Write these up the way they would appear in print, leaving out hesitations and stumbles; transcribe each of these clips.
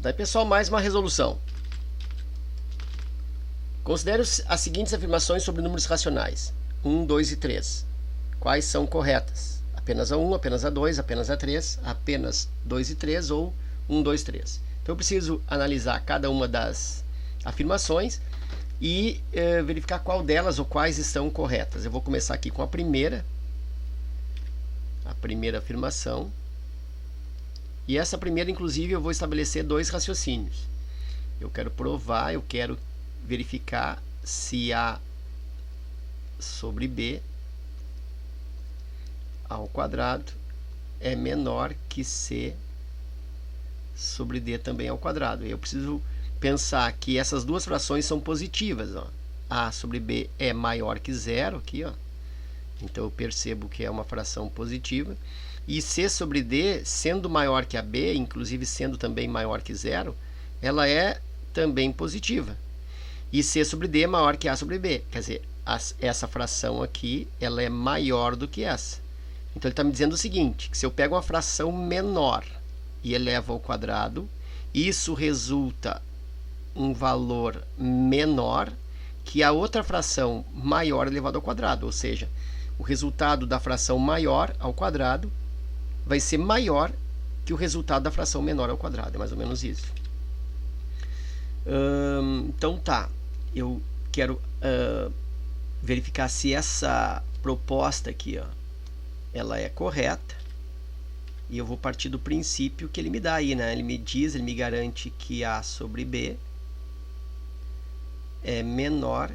Daí, pessoal, mais uma resolução. Considere as seguintes afirmações sobre números racionais: 1, 2 e 3. Quais são corretas? Apenas a 1, apenas a 2, apenas a 3, apenas 2 e 3 ou 1, 2, 3. Então eu preciso analisar cada uma das afirmações e verificar qual delas ou quais estão corretas. Eu vou começar aqui com a primeira afirmação. E essa primeira, inclusive, eu vou estabelecer dois raciocínios. Eu quero provar, eu quero verificar se A sobre B ao quadrado é menor que C sobre D também ao quadrado. Eu preciso pensar que essas duas frações são positivas. Ó. A sobre B é maior que zero, aqui, ó. Então eu percebo que é uma fração positiva. E C sobre D, sendo maior que a B, inclusive sendo também maior que zero, ela é também positiva. E C sobre D é maior que A sobre B. Quer dizer, essa fração aqui ela é maior do que essa. Então ele está me dizendo o seguinte, que se eu pego uma fração menor e elevo ao quadrado, isso resulta um valor menor que a outra fração maior elevado ao quadrado. Ou seja, o resultado da fração maior ao quadrado vai ser maior que o resultado da fração menor ao quadrado. É mais ou menos isso. Então tá, eu quero verificar se essa proposta aqui, ó, ela é correta. E eu vou partir do princípio que ele me dá aí, né? Ele me garante que A sobre B é menor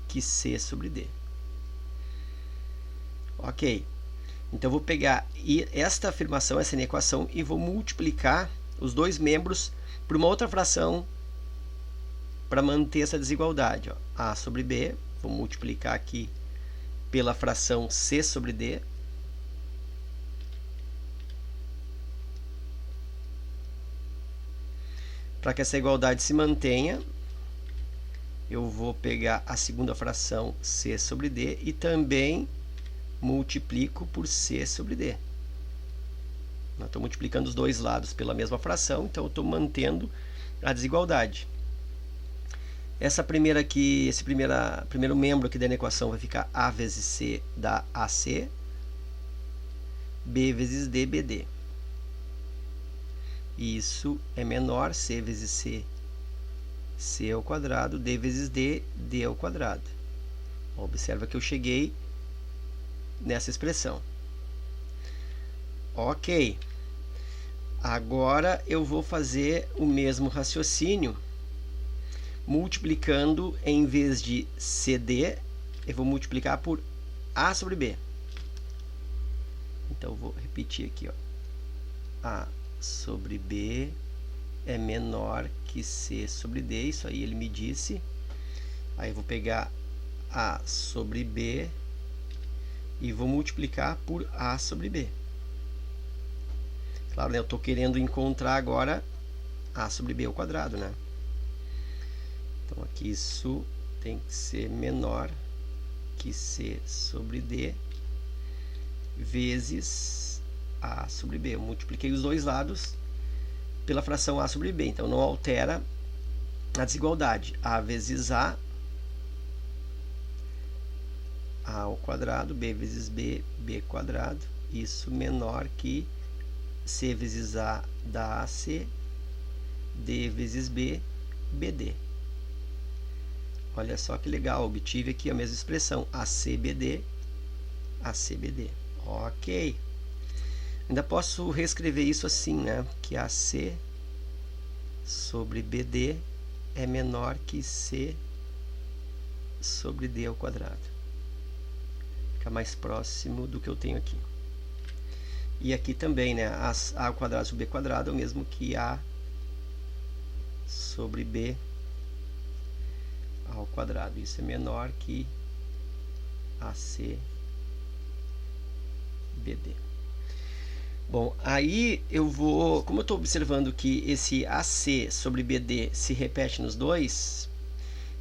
que C sobre D. Ok. Então eu vou pegar esta afirmação, essa inequação, e vou multiplicar os dois membros por uma outra fração para manter essa desigualdade. Ó. A sobre B, vou multiplicar aqui pela fração C sobre D. Para que essa igualdade se mantenha, eu vou pegar a segunda fração C sobre D e também multiplico por C sobre D. Eu estou multiplicando os dois lados pela mesma fração, então eu estou mantendo a desigualdade. Essa primeira aqui, esse primeiro membro aqui da equação vai ficar A vezes C dá AC, B vezes D, BD. Isso é menor, C vezes C, C ao quadrado, D vezes D, D ao quadrado. Observa que eu cheguei nessa expressão. Ok. Agora eu vou fazer o mesmo raciocínio, multiplicando, em vez de CD, eu vou multiplicar por A sobre B. Então eu vou repetir aqui, ó. A sobre B é menor que C sobre D, isso aí ele me disse. Aí eu vou pegar A sobre B e vou multiplicar por A sobre B. Claro, né, eu estou querendo encontrar agora A sobre B ao quadrado, né? Então aqui isso tem que ser menor que C sobre D vezes A sobre B. Eu multipliquei os dois lados pela fração A sobre B, então não altera a desigualdade. A vezes A ao quadrado, B vezes B, B quadrado, isso menor que C vezes A dá AC, D vezes B, BD. Olha só que legal, obtive aqui a mesma expressão, ACBD, ACBD. Ok. Ainda posso reescrever isso assim, né? Que AC sobre BD é menor que C sobre D ao quadrado. Fica mais próximo do que eu tenho aqui. E aqui também, né? A ao quadrado sobre B quadrado é o mesmo que A sobre B ao quadrado. Isso é menor que AC BD. Bom, aí eu vou, como eu estou observando que esse AC sobre BD se repete nos dois,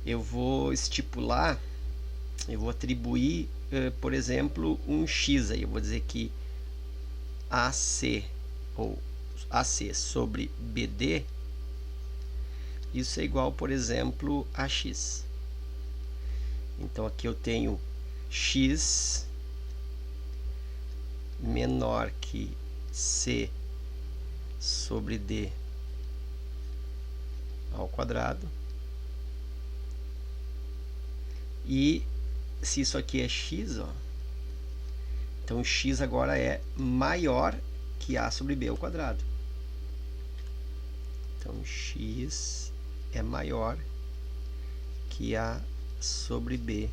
eu vou estipular, eu vou atribuir, por exemplo, um x aí. Eu vou dizer que AC, ou AC sobre BD, isso é igual, por exemplo, a x. Então aqui eu tenho x menor que c sobre d ao quadrado. E se isso aqui é x, ó, então x agora é maior que a sobre b ao quadrado. Então x é maior que a sobre b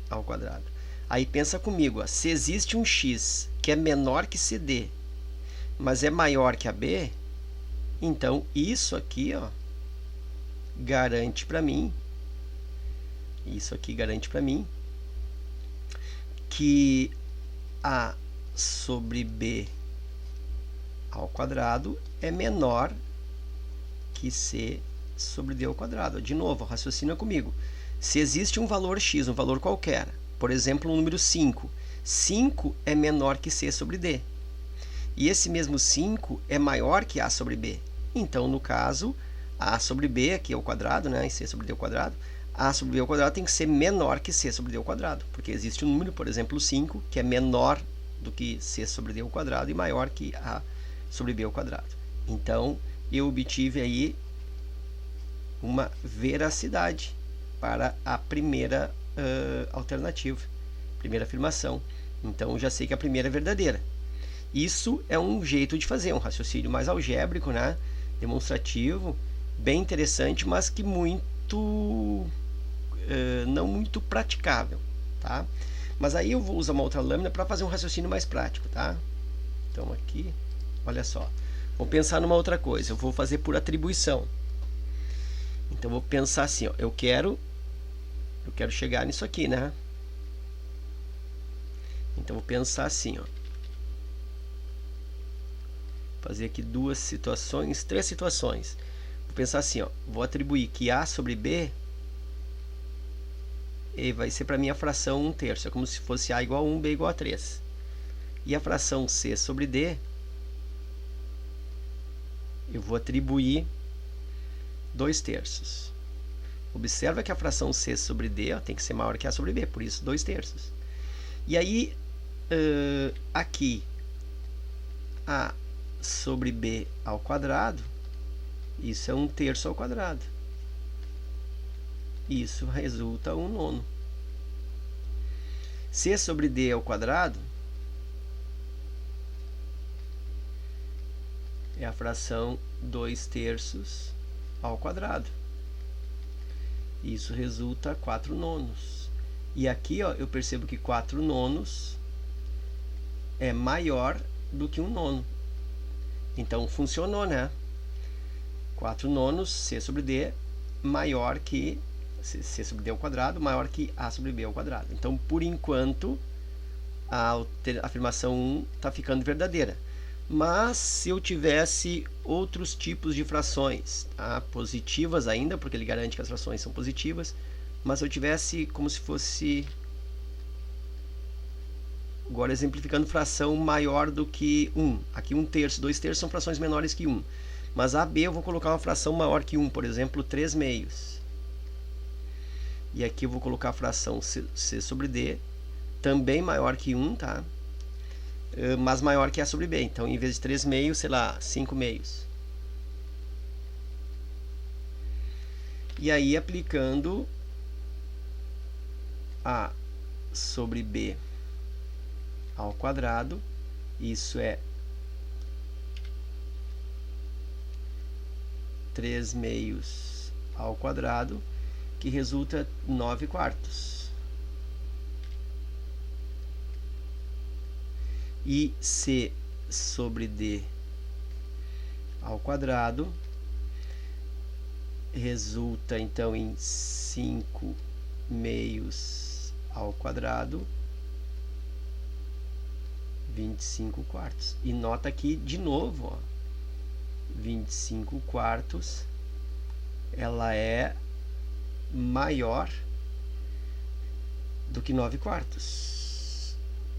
ao quadrado. Aí pensa comigo, ó, se existe um x que é menor que CD, mas é maior que a b, então isso aqui, ó, garante para mim, isso aqui garante para mim que a sobre b ao quadrado é menor que c sobre d ao quadrado. De novo, raciocina comigo. Se existe um valor x, um valor qualquer, por exemplo, o número 5, 5 é menor que c sobre d. E esse mesmo 5 é maior que a sobre b. Então, no caso, a sobre b aqui ao quadrado, né, e c sobre d ao quadrado, a sobre b ao quadrado tem que ser menor que c sobre d ao quadrado, porque existe um número, por exemplo, 5, que é menor do que c sobre d ao quadrado e maior que a sobre b ao quadrado. Então, eu obtive aí uma veracidade para a primeira alternativa, primeira afirmação. Então, eu já sei que a primeira é verdadeira. Isso é um jeito de fazer, um raciocínio mais algébrico, né? Demonstrativo, bem interessante, mas que não muito praticável, tá? Mas aí eu vou usar uma outra lâmina para fazer um raciocínio mais prático, tá? Então aqui, olha só, vou pensar numa outra coisa, eu vou fazer por atribuição. Então vou pensar assim, ó, eu quero chegar nisso aqui, né? Então vou pensar assim, ó, fazer aqui três situações. Vou pensar assim, ó, vou atribuir que a sobre b e vai ser para mim a fração 1/3, é como se fosse a igual a 1, b igual a 3. E a fração c sobre d, eu vou atribuir 2/3. Observa que a fração c sobre d, ó, tem que ser maior que a sobre b, por isso 2/3. E aí, aqui, a sobre b ao quadrado, isso é 1/3 ao quadrado. Isso resulta 1/9. C sobre d ao quadrado é a fração 2/3 ao quadrado. Isso resulta 4/9. E aqui, ó, eu percebo que 4/9 é maior do que 1/9. Então, funcionou, né? 4/9, C sobre D, maior que C sobre D ao quadrado, maior que A sobre B ao quadrado. Então, por enquanto, a afirmação 1 está ficando verdadeira. Mas, se eu tivesse outros tipos de frações, tá? Positivas ainda, porque ele garante que as frações são positivas, mas se eu tivesse como se fosse, agora exemplificando, fração maior do que 1. Aqui 1/3, 2/3 são frações menores que 1. Mas a B eu vou colocar uma fração maior que 1, por exemplo, 3/2. E aqui eu vou colocar a fração C sobre D, também maior que 1, tá? Mas maior que A sobre B. Então, em vez de 3/2, sei lá, 5/2. E aí, aplicando A sobre B ao quadrado, isso é 3/2 ao quadrado, que resulta 9/4. E C sobre D ao quadrado resulta então em 5/2 ao quadrado, 25/4. E nota aqui de novo, ó, 25/4 ela é maior do que 9/4.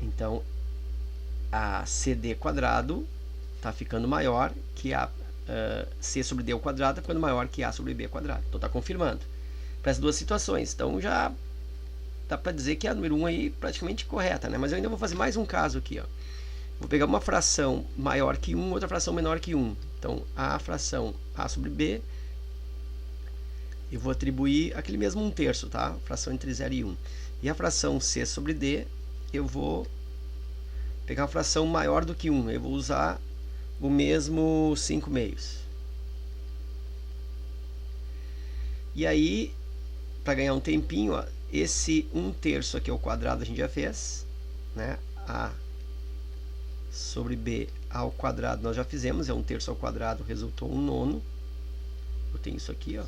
Então, a CD quadrado está ficando maior que C sobre D ao quadrado, está ficando maior que A sobre B ao quadrado. Então está confirmando para as duas situações. Então já dá para dizer que a número 1 aí praticamente correta, né? Mas eu ainda vou fazer mais um caso aqui, ó. Vou pegar uma fração maior que 1, outra fração menor que 1. Então, a fração A sobre B, eu vou atribuir aquele mesmo 1/3, tá? Fração entre 0 e 1. E a fração C sobre D, eu vou pegar uma fração maior do que 1. Eu vou usar o mesmo 5/2. E aí, para ganhar um tempinho, ó, esse 1/3 aqui ao quadrado a gente já fez, né? A sobre B ao quadrado nós já fizemos, é 1/3 ao quadrado, resultou 1/9. Eu tenho isso aqui, ó.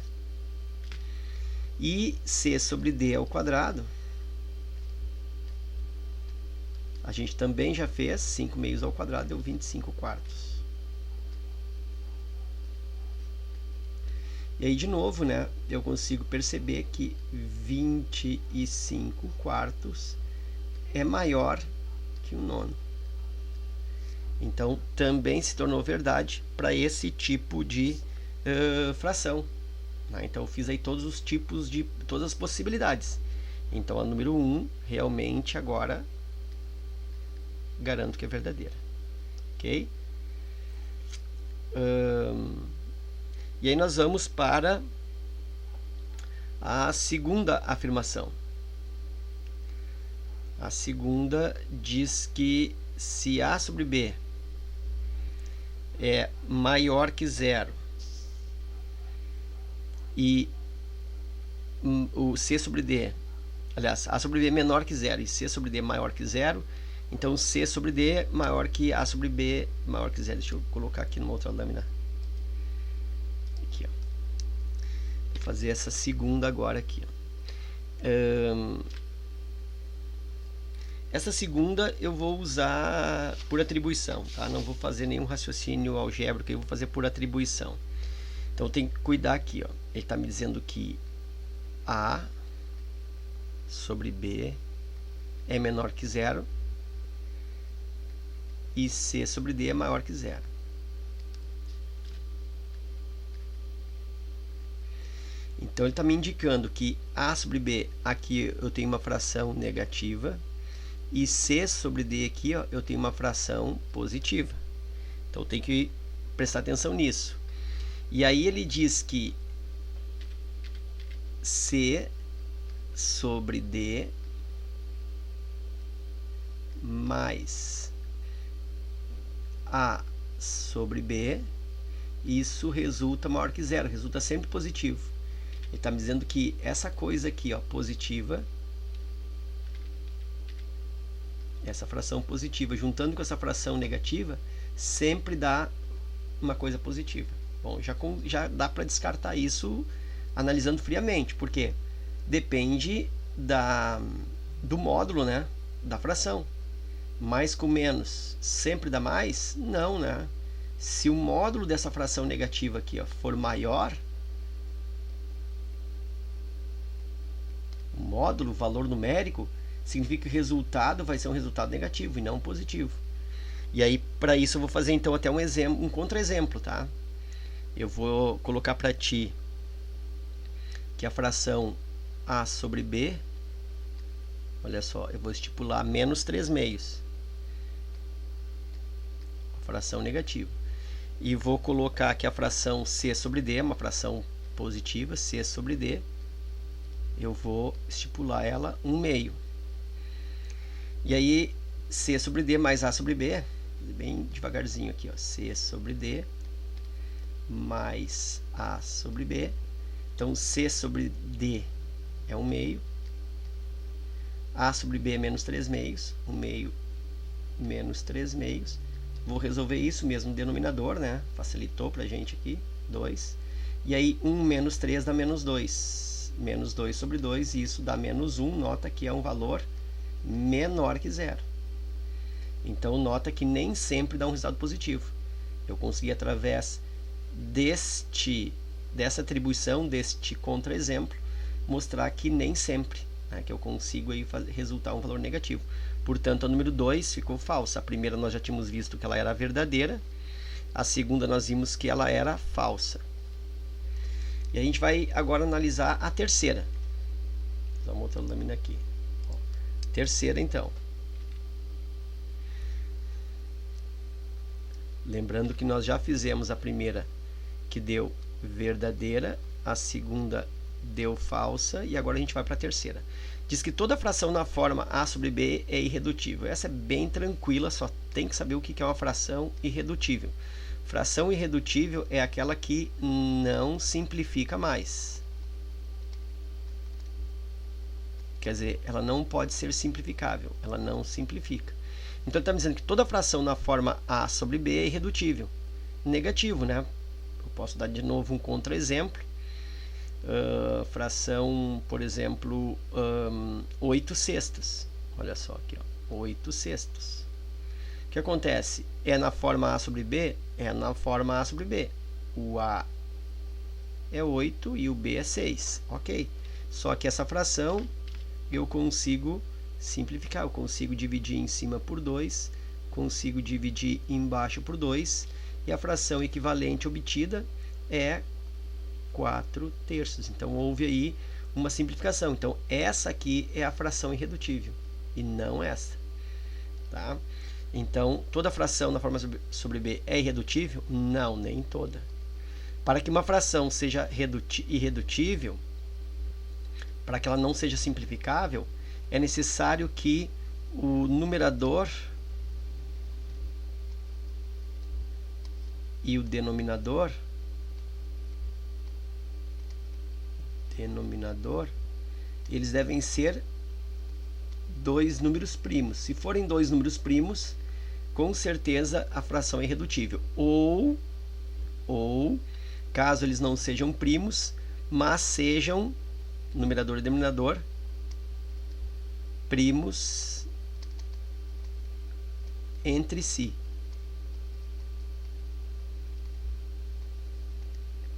E C sobre D ao quadrado, a gente também já fez, 5/2 ao quadrado deu 25/4. E aí, de novo, né, eu consigo perceber que 25/4 é maior que 1/9. Então, também se tornou verdade para esse tipo de fração. Né? Então, eu fiz aí todos os tipos de, todas as possibilidades. Então, a número 1 realmente agora garanto que é verdadeira. Ok? E aí nós vamos para a segunda afirmação. A segunda diz que se A sobre B é maior que 0 e o C sobre D, aliás, A sobre B é menor que 0 e C sobre D é maior que 0, então C sobre D é maior que A sobre B maior que 0. Deixa eu colocar aqui numa outra lâmina. Aqui, ó. Vou fazer essa segunda agora aqui, ó. Essa segunda eu vou usar por atribuição, tá? Não vou fazer nenhum raciocínio algébrico, eu vou fazer por atribuição. Então tem que cuidar aqui, ó. Ele está me dizendo que A sobre B é menor que 0 e C sobre D é maior que 0. Então ele está me indicando que A sobre B, aqui eu tenho uma fração negativa, e C sobre D aqui, ó, eu tenho uma fração positiva. Então tem que prestar atenção nisso. E aí ele diz que C sobre D mais A sobre B, isso resulta maior que 0, resulta sempre positivo. Ele está me dizendo que essa coisa aqui, ó, positiva, essa fração positiva, juntando com essa fração negativa, sempre dá uma coisa positiva. Bom, já dá para descartar isso analisando friamente, porque depende do módulo, né, da fração. Mais com menos sempre dá mais? Não, né? Se o módulo dessa fração negativa aqui, ó, for maior, o módulo, o valor numérico, significa que o resultado vai ser um resultado negativo e não positivo. E aí, para isso, eu vou fazer então até um exemplo, um contra-exemplo, tá? Eu vou colocar para ti que a fração A sobre B, olha só, eu vou estipular menos 3/2. Fração negativa. E vou colocar que a fração C sobre D é uma fração positiva, C sobre D, eu vou estipular ela 1/2. E aí, C sobre D mais A sobre B, bem devagarzinho aqui, ó, C sobre D mais A sobre B. Então, C sobre D é 1/2. A sobre B é menos 3/2. 1/2 menos 3/2. Vou resolver isso mesmo no denominador, né? Facilitou pra gente aqui, 2. E aí, 1 menos 3 dá menos 2. Menos 2 sobre 2, e isso dá menos 1. Nota que é um valor menor que 0. Então, nota que nem sempre dá um resultado positivo. Eu consegui, através dessa atribuição, deste contra-exemplo, mostrar que nem sempre, né, que eu consigo aí resultar um valor negativo. Portanto, a número 2 ficou falsa. A primeira nós já tínhamos visto que ela era verdadeira. A segunda nós vimos que ela era falsa. E a gente vai agora analisar a terceira. Vou usar uma outra lâmina aqui. Terceira, então. Lembrando que nós já fizemos a primeira, que deu verdadeira, a segunda deu falsa, e agora a gente vai para a terceira. Diz que toda fração na forma a sobre b é irredutível. Essa é bem tranquila, só tem que saber o que é uma fração irredutível. Fração irredutível é aquela que não simplifica mais. Quer dizer, ela não pode ser simplificável, ela não simplifica. Então, estamos dizendo que toda fração na forma a sobre b é irredutível. Negativo, né? Eu posso dar de novo um contra-exemplo. Fração, por exemplo, 8 sextos. Olha só aqui, ó, 8 sextos. O que acontece? É na forma a sobre b? É na forma a sobre b. O a é 8 e o b é 6. Ok. Só que essa fração eu consigo simplificar. Eu consigo dividir em cima por 2, consigo dividir embaixo por 2, e a fração equivalente obtida é 4 terços. Então, houve aí uma simplificação. Então, essa aqui é a fração irredutível, e não essa. Tá? Então, toda fração na forma sobre b é irredutível? Não, nem toda. Para que uma fração seja irredutível, para que ela não seja simplificável, é necessário que o numerador e o denominador eles devem ser dois números primos. Se forem dois números primos, com certeza a fração é irredutível. Ou caso eles não sejam primos, mas sejam numerador e denominador primos entre si.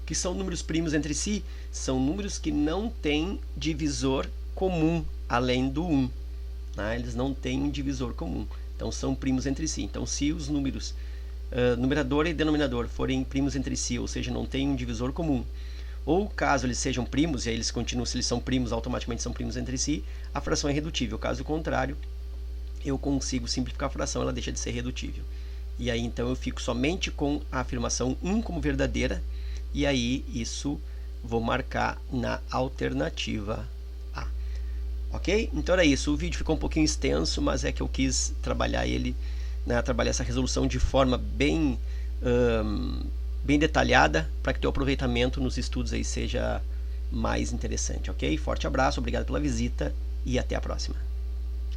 O que são números primos entre si? São números que não têm divisor comum além do 1. Né? Eles não têm um divisor comum. Então, são primos entre si. Então, se os números numerador e denominador forem primos entre si, ou seja, não têm um divisor comum, ou caso eles sejam primos, e aí eles continuam, se eles são primos, automaticamente são primos entre si, a fração é irredutível. Caso contrário, eu consigo simplificar a fração, ela deixa de ser irredutível. E aí, então, eu fico somente com a afirmação 1 como verdadeira, e aí isso vou marcar na alternativa A. Ok? Então era isso. O vídeo ficou um pouquinho extenso, mas é que eu quis trabalhar ele, né, trabalhar essa resolução de forma bem detalhada, para que o teu aproveitamento nos estudos aí seja mais interessante, ok? Forte abraço, obrigado pela visita e até a próxima.